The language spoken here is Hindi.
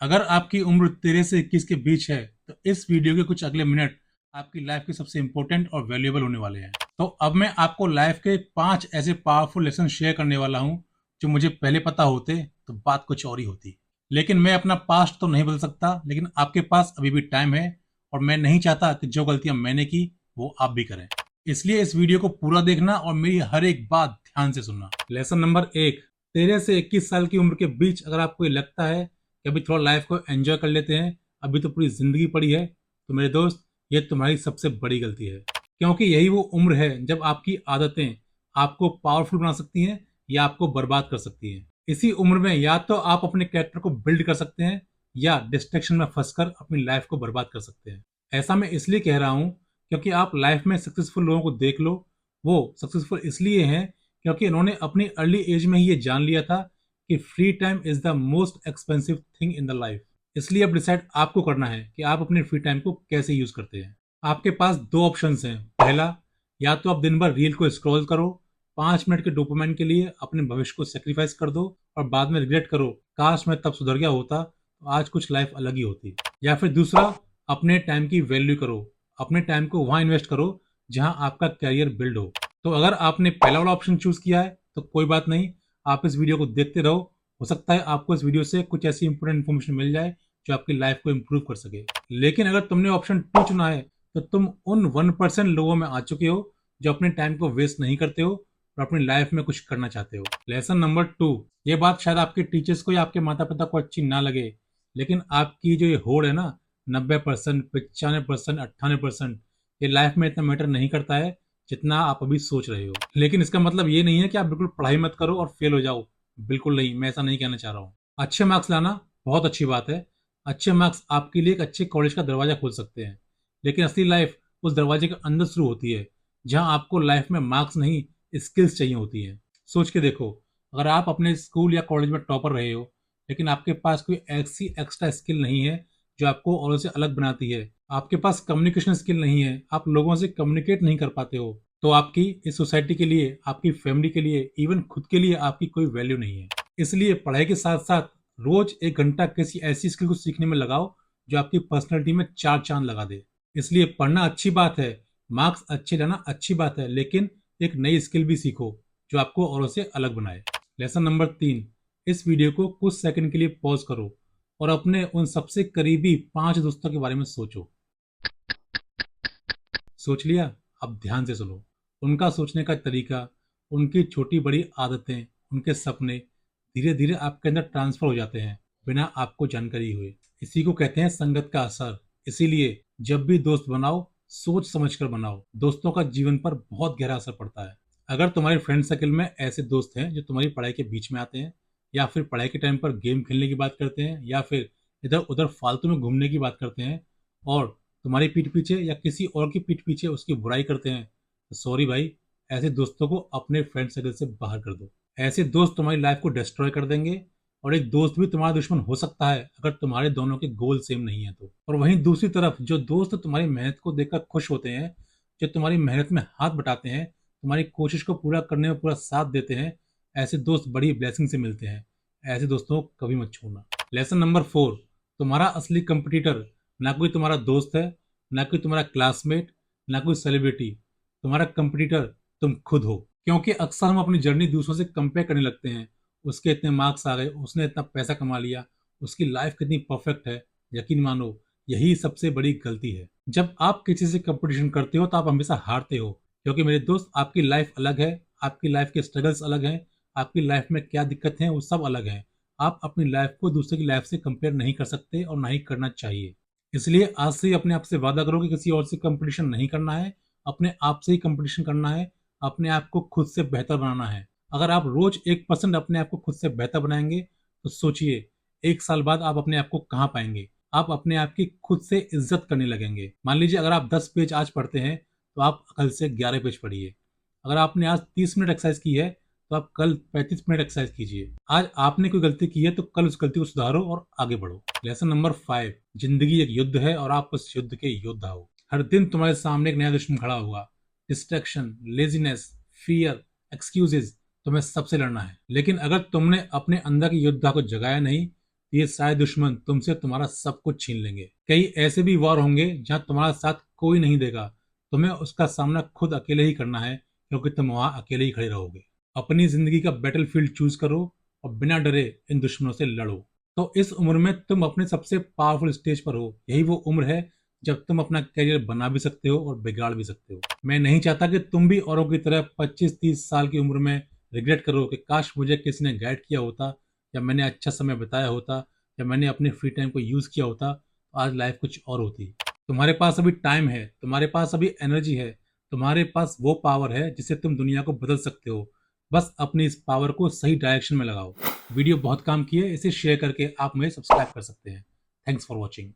अगर आपकी उम्र 13 से 21 के बीच है तो इस वीडियो के कुछ अगले मिनट आपकी लाइफ के सबसे इंपॉर्टेंट और वैल्यूएबल होने वाले हैं। तो अब मैं आपको लाइफ के 5 ऐसे पावरफुल लेसन शेयर करने वाला हूं जो मुझे पहले पता होते तो बात कुछ और ही होती। लेकिन मैं अपना पास्ट तो नहीं बदल सकता, लेकिन आपके पास अभी भी टाइम है और मैं नहीं चाहता कि जो गलतियां मैंने की वो आप भी करें। इसलिए इस वीडियो को पूरा देखना और मेरी हर एक बात ध्यान से सुनना। लेसन नंबर 1, 13 से 21 साल की उम्र के बीच अगर आपको ये लगता है कि अभी थोड़ा लाइफ को एंजॉय कर लेते हैं, अभी तो पूरी जिंदगी पड़ी है, तो मेरे दोस्त ये तुम्हारी सबसे बड़ी गलती है। क्योंकि यही वो उम्र है जब आपकी आदतें आपको पावरफुल बना सकती हैं या आपको बर्बाद कर सकती हैं। इसी उम्र में या तो आप अपने कैरेक्टर को बिल्ड कर सकते हैं या डिस्ट्रैक्शन में फंसकर अपनी लाइफ को बर्बाद कर सकते हैं। ऐसा मैं इसलिए कह रहा हूं क्योंकि आप लाइफ में सक्सेसफुल लोगों को देख लो। वो सक्सेसफुल इसलिए हैं क्योंकि उन्होंने अपनी अर्ली एज में ही ये जान लिया था कि free time is the most expensive thing in the life. इसलिए अब डिसाइड आपको करना है कि आप अपने फ्री टाइम को कैसे यूज करते हैं। आपके पास दो ऑप्शंस हैं। पहला, या तो आप दिन भर रील को स्क्रॉल करो, 5 मिनट के डोपामाइन के लिए अपने भविष्य को सेक्रीफाइस कर दो और बाद में रिग्रेट करो, काश मैं तब सुधर गया होता तो आज कुछ लाइफ अलग ही होती। या फिर दूसरा, अपने टाइम की वैल्यू करो, अपने टाइम को वहां इन्वेस्ट करो जहां आपका कैरियर बिल्ड हो। तो अगर आपने पहला वाला ऑप्शन चूज किया है तो कोई बात नहीं, आप इस वीडियो को देखते रहो। हो सकता है आपको इस वीडियो से कुछ ऐसी इंपॉर्टेंट इन्फॉर्मेशन मिल जाए जो आपकी लाइफ को इंप्रूव कर सके। लेकिन अगर तुमने ऑप्शन 2 चुना है तो तुम उन 1% लोगों में आ चुके हो जो अपने टाइम को वेस्ट नहीं करते हो और अपनी लाइफ में कुछ करना चाहते हो। लेसन नंबर 2, ये बात शायद आपके टीचर्स को या आपके माता पिता को अच्छी ना लगे, लेकिन आपकी जो ये होड़ है ना, 90%, 95%, 98%, ये लाइफ में इतना मैटर नहीं करता है जितना आप अभी सोच रहे हो। लेकिन इसका मतलब ये नहीं है कि आप बिल्कुल पढ़ाई मत करो और फेल हो जाओ। बिल्कुल नहीं, मैं ऐसा नहीं कहना चाह रहा हूँ। अच्छे मार्क्स लाना बहुत अच्छी बात है। अच्छे मार्क्स आपके लिए एक अच्छे कॉलेज का दरवाजा खोल सकते हैं, लेकिन असली लाइफ उस दरवाजे के अंदर शुरू होती है जहां आपको लाइफ में मार्क्स नहीं, स्किल्स चाहिए होती है। सोच के देखो, अगर आप अपने स्कूल या कॉलेज में टॉपर रहे हो लेकिन आपके पास कोई ऐसी एक्स्ट्रा स्किल नहीं है जो आपको औरों से अलग बनाती है, आपके पास कम्युनिकेशन स्किल नहीं है, आप लोगों से कम्युनिकेट नहीं कर पाते हो, तो आपकी इस सोसाइटी के लिए, आपकी फैमिली के लिए, इवन खुद के लिए आपकी कोई वैल्यू नहीं है। इसलिए पढ़ाई के साथ साथ रोज 1 घंटा किसी ऐसी स्किल को सीखने में लगाओ जो आपकी पर्सनैलिटी में 4 चांद लगा दे। इसलिए पढ़ना अच्छी बात है, मार्क्स अच्छे लाना अच्छी बात है, लेकिन एक नई स्किल भी सीखो जो आपको औरों से अलग बनाए। लेसन नंबर 3, इस वीडियो को कुछ सेकंड के लिए पॉज करो और अपने उन सबसे करीबी 5 दोस्तों के बारे में सोचो। सोच लिया? अब ध्यान से सुनो। उनका सोचने का तरीका, उनकी छोटी बड़ी आदतें, उनके सपने धीरे धीरे आपके अंदर ट्रांसफर हो जाते हैं बिना आपको जानकारी हुए। इसी को कहते हैं संगत का असर। इसीलिए जब भी दोस्त बनाओ, सोच समझ कर बनाओ। दोस्तों का जीवन पर बहुत गहरा असर पड़ता है। अगर तुम्हारे फ्रेंड सर्कल में ऐसे दोस्त हैं जो तुम्हारी पढ़ाई के बीच में आते हैं, या फिर पढ़ाई के टाइम पर गेम खेलने की बात करते हैं, या फिर इधर उधर फालतू में घूमने की बात करते हैं और तुम्हारी पीठ पीछे या किसी और की पीठ पीछे उसकी बुराई करते हैं, तो सॉरी भाई, ऐसे दोस्तों को अपने फ्रेंड सर्कल से बाहर कर दो। ऐसे दोस्त तुम्हारी लाइफ को डिस्ट्रॉय कर देंगे। और एक दोस्त भी तुम्हारा दुश्मन हो सकता है अगर तुम्हारे दोनों के गोल सेम नहीं है तो। और वहीं दूसरी तरफ जो दोस्त तुम्हारी मेहनत को देखकर खुश होते हैं, जो तुम्हारी मेहनत में हाथ बटाते हैं, तुम्हारी कोशिश को पूरा करने में पूरा साथ देते हैं, ऐसे दोस्त बड़ी ब्लेसिंग से मिलते हैं। ऐसे दोस्तों को कभी मत छोड़ना। लेसन नंबर 4, तुम्हारा असली कंपटीटर ना कोई तुम्हारा दोस्त है, ना कोई तुम्हारा क्लासमेट, ना कोई सेलिब्रिटी। तुम्हारा कंपटीटर तुम खुद हो। क्योंकि अक्सर हम अपनी जर्नी दूसरों से कंपेयर करने लगते हैं। उसके इतने मार्क्स आ गए, उसने इतना पैसा कमा लिया, उसकी लाइफ कितनी परफेक्ट है। यकीन मानो, यही सबसे बड़ी गलती है। जब आप किसी से कंपटीशन करते हो तो आप हमेशा हारते हो। क्योंकि मेरे दोस्त, आपकी लाइफ अलग है, आपकी लाइफ के स्ट्रगल्स अलग हैं, आपकी लाइफ में क्या दिक्कत है वो सब अलग हैं। आप अपनी लाइफ को दूसरे की लाइफ से कंपेयर नहीं कर सकते और ना ही करना चाहिए। इसलिए आज से ही अपने आप से वादा करो कि किसी और से कंपटीशन नहीं करना है, अपने आप से ही कंपटीशन करना है, अपने आप को खुद से बेहतर बनाना है। अगर आप रोज 1% अपने आप को खुद से बेहतर बनाएंगे तो सोचिए 1 साल बाद आप अपने आप को कहाँ पाएंगे। आप अपने आप की खुद से इज्जत करने लगेंगे। मान लीजिए अगर आप 10 पेज आज पढ़ते हैं तो आप कल से 11 पेज पढ़िए। अगर आपने आज 30 मिनट एक्सरसाइज की है तो आप कल 35 मिनट एक्सरसाइज कीजिए। आज आपने कोई गलती की है तो कल उस गलती को सुधारो और आगे बढ़ो। लेसन नंबर 5, जिंदगी एक युद्ध है और आप उस युद्ध के योद्धा हो। हर दिन तुम्हारे सामने एक नया दुश्मन खड़ा होगा। डिस्ट्रैक्शन, लेजीनेस, फियर, एक्सक्यूजेज, तुम्हें सबसे लड़ना है। लेकिन अगर तुमने अपने अंदर की योद्धा को जगाया नहीं, ये सारे दुश्मन तुमसे तुम्हारा सब कुछ छीन लेंगे। कई ऐसे भी वॉर होंगे जहां तुम्हारा साथ कोई नहीं देगा, तुम्हें उसका सामना खुद अकेले ही करना है, क्योंकि तुम वहां अकेले ही खड़े रहोगे। अपनी जिंदगी का बैटलफील्ड चूज करो और बिना डरे इन दुश्मनों से लड़ो। तो इस उम्र में तुम अपने सबसे पावरफुल स्टेज पर हो। यही वो उम्र है जब तुम अपना करियर बना भी सकते हो और बिगाड़ भी सकते हो। मैं नहीं चाहता कि तुम भी औरों की तरह 25-30 साल की उम्र में रिग्रेट करो कि काश मुझे किसी ने गाइड किया होता, या मैंने अच्छा समय बिताया होता, या मैंने अपने फ्री टाइम को यूज किया होता, तो आज लाइफ कुछ और होती। तुम्हारे पास अभी टाइम है, तुम्हारे पास अभी एनर्जी है, तुम्हारे पास वो पावर है जिससे तुम दुनिया को बदल सकते हो। बस अपनी इस पावर को सही डायरेक्शन में लगाओ। वीडियो बहुत काम की है, इसे शेयर करके आप मुझे सब्सक्राइब कर सकते हैं। Thanks for watching.